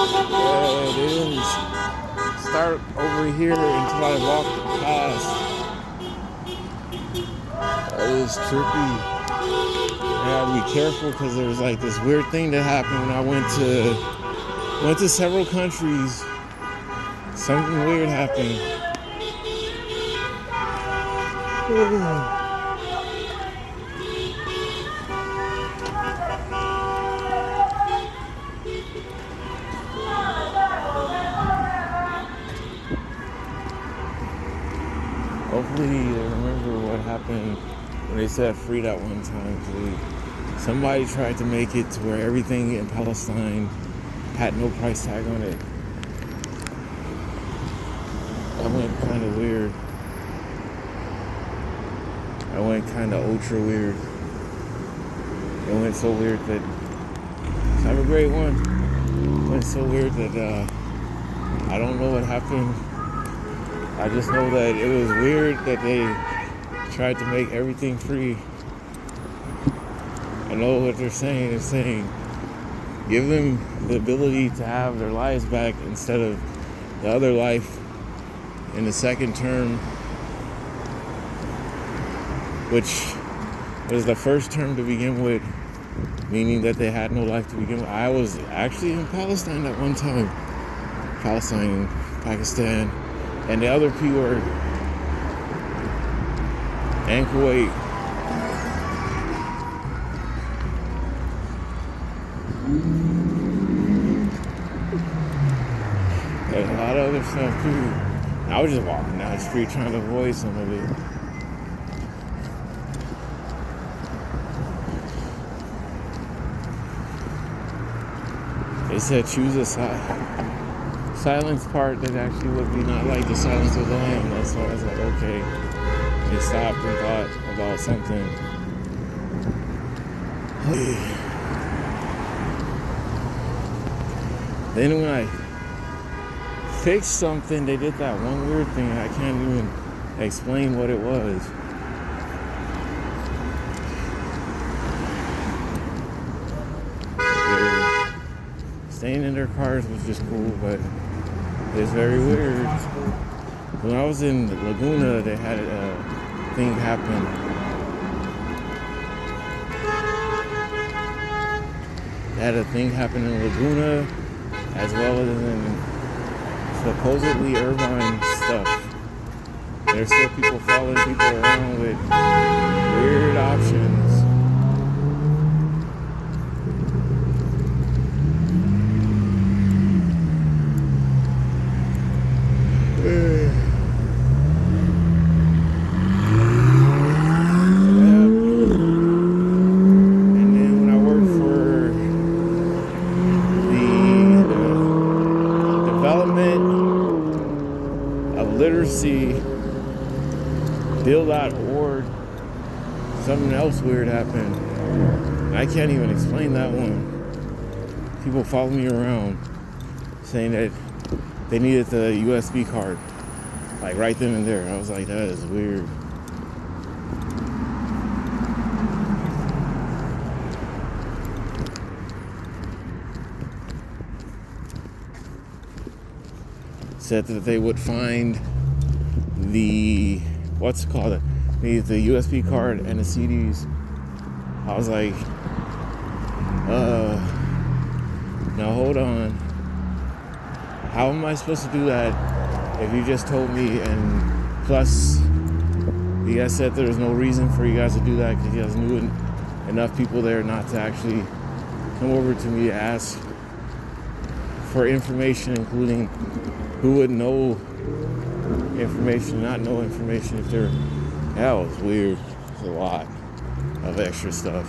They didn't start over here until I walked past. That is trippy. I gotta be careful because there's like this weird thing that happened when I went to several countries. Something weird happened. Hopefully they remember what happened when they set free that one time. Somebody tried to make it to where everything in Palestine had no price tag on it. That went kind of weird. That went kind of ultra weird. It went so weird that have a great one. It went so weird that I don't know what happened. I just know that it was weird that they tried to make everything free. I know what they're saying. They're saying give them the ability to have their lives back instead of the other life in the second term, which was the first term to begin with, meaning that they had no life to begin with. I was actually in Palestine at one time. Palestine, Pakistan, and the other P word, and Kuwait. There's a lot of other stuff too. I was just walking down the street trying to avoid some of it. They said choose a side. Silence part that actually would be not like the silence of the lamb. That's why I was like, okay. They stopped and thought about something. Then when I fixed something, they did that one weird thing. I can't even explain what it was. Staying in their cars was just cool, but it's very weird. When I was in Laguna, they had a thing happen. They had a thing happen in Laguna, as well as in supposedly Irvine stuff. There's still people following people around with weird options. Bill.org, something else weird happened. I can't even explain that one. People follow me around saying that they needed the USB card, like right then and there. I was like, that is weird. Said that they would find the the USB card and the CDs. I was like, now hold on. How am I supposed to do that if you just told me? And plus, you guys said there was no reason for you guys to do that because you guys knew enough people there not to actually come over to me to ask for information, including who would know information, not know information if they're... That was weird. There's a lot of extra stuff.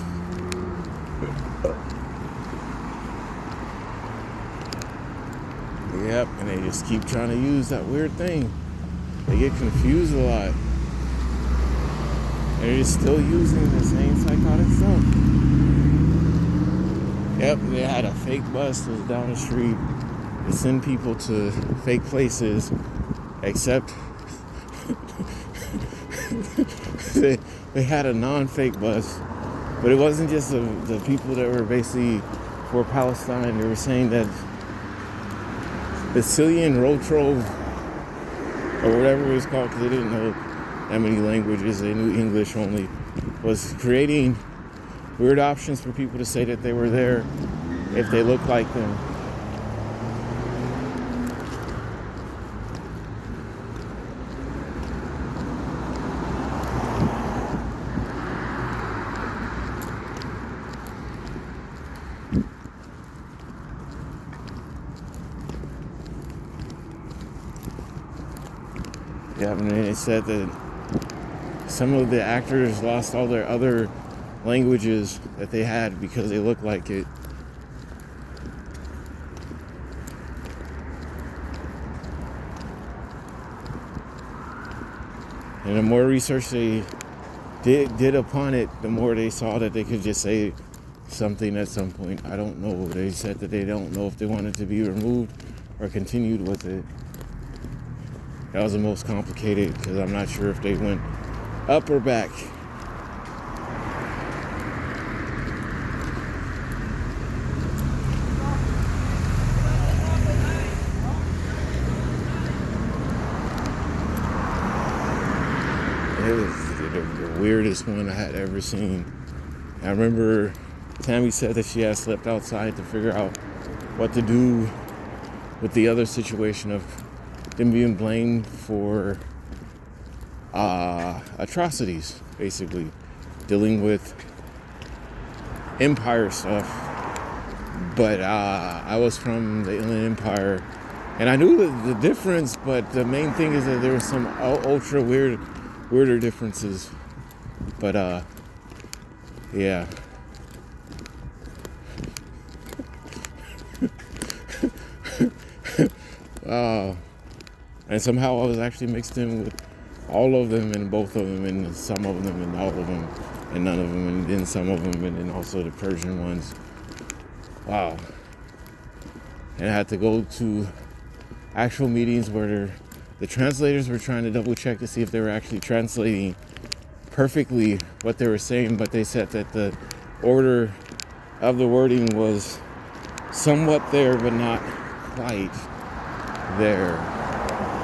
Yep, and they just keep trying to use that weird thing. They get confused a lot. And they're just still using the same psychotic stuff. Yep, they had a fake bus that was down the street to send people to fake places, except they had a non-fake bus, but it wasn't just the people that were basically for Palestine. They were saying that Basilian Rotrove, or whatever it was called, because they didn't know that many languages. They knew English only, was creating weird options for people to say that they were there if they looked like them. Yeah, and it said that some of the actors lost all their other languages that they had because they looked like it. And the more research they did upon it, the more they saw that they could just say something at some point. I don't know. They said that they don't know if they wanted to be removed or continued with it. That was the most complicated, because I'm not sure if they went up or back. It was the weirdest one I had ever seen. I remember Tammy said that she had slept outside to figure out what to do with the other situation of them being blamed for atrocities, basically dealing with empire stuff. But I was from the Inland Empire, and I knew the difference, but the main thing is that there was some ultra weirder differences. But yeah. And somehow I was actually mixed in with all of them and both of them and some of them and all of them and none of them and then some of them and then also the Persian ones. Wow. And I had to go to actual meetings where the translators were trying to double check to see if they were actually translating perfectly what they were saying, but they said that the order of the wording was somewhat there but not quite there.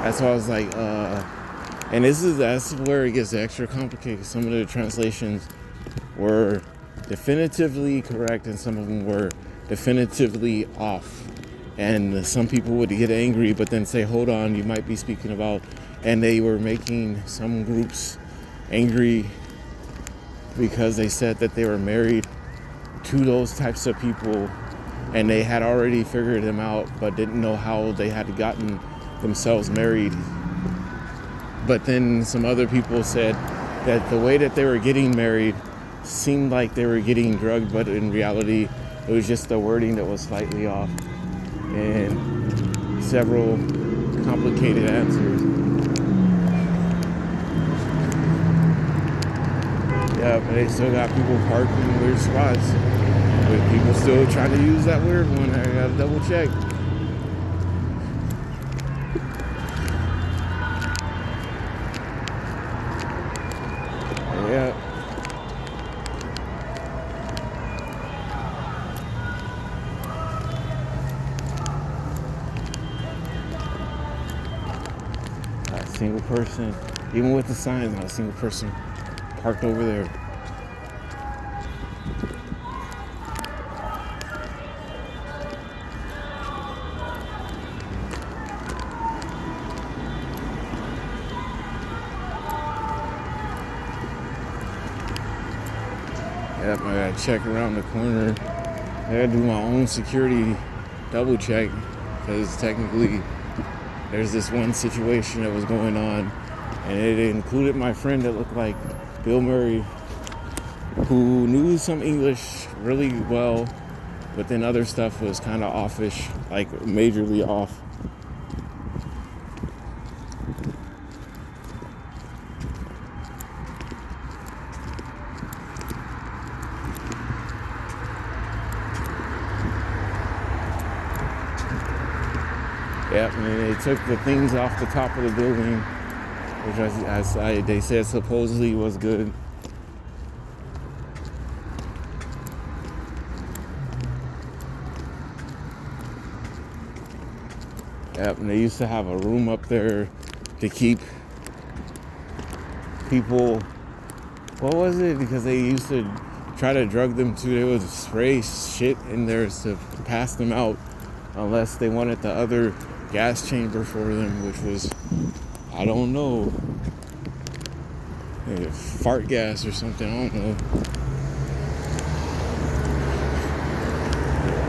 That's why I was like, and that's where it gets extra complicated. Some of the translations were definitively correct and some of them were definitively off. And some people would get angry, but then say, hold on, you might be speaking about, and they were making some groups angry because they said that they were married to those types of people and they had already figured them out, but didn't know how they had gotten themselves married. But then some other people said that the way that they were getting married seemed like they were getting drugged, but in reality it was just the wording that was slightly off, and several complicated answers. Yeah, but they still got people parked in weird spots, but people still trying to use that weird one. I gotta double check. Yeah. A single person, even with the signs, not a single person parked over there. Yep, I gotta check around the corner. I gotta do my own security double check, because technically there's this one situation that was going on and it included my friend that looked like Bill Murray, who knew some English really well, but then other stuff was kind of offish, like majorly off. Yep, and they took the things off the top of the building, which they said supposedly was good. Yep, and they used to have a room up there to keep people. What was it? Because they used to try to drug them too. They would spray shit in there to pass them out unless they wanted the other gas chamber for them, which was, I don't know, maybe fart gas or something, I don't know.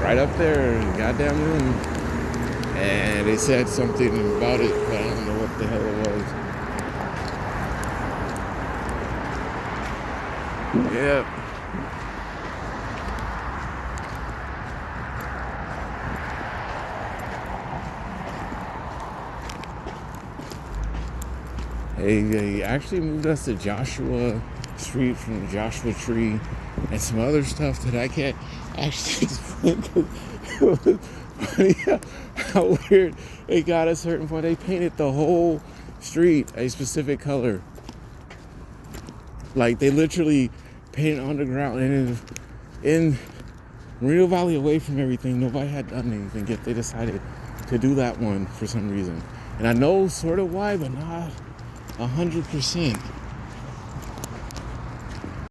Right up there in the goddamn room. And they said something about it, but I don't know what the hell it was. Yep. They actually moved us to Joshua Street from Joshua Tree and some other stuff that I can't actually explain because it was funny how weird it got at a certain point. They painted the whole street a specific color. Like they literally painted on the ground, and in Moreno Valley, away from everything, nobody had done anything yet. They decided to do that one for some reason. And I know sort of why, but not 100%.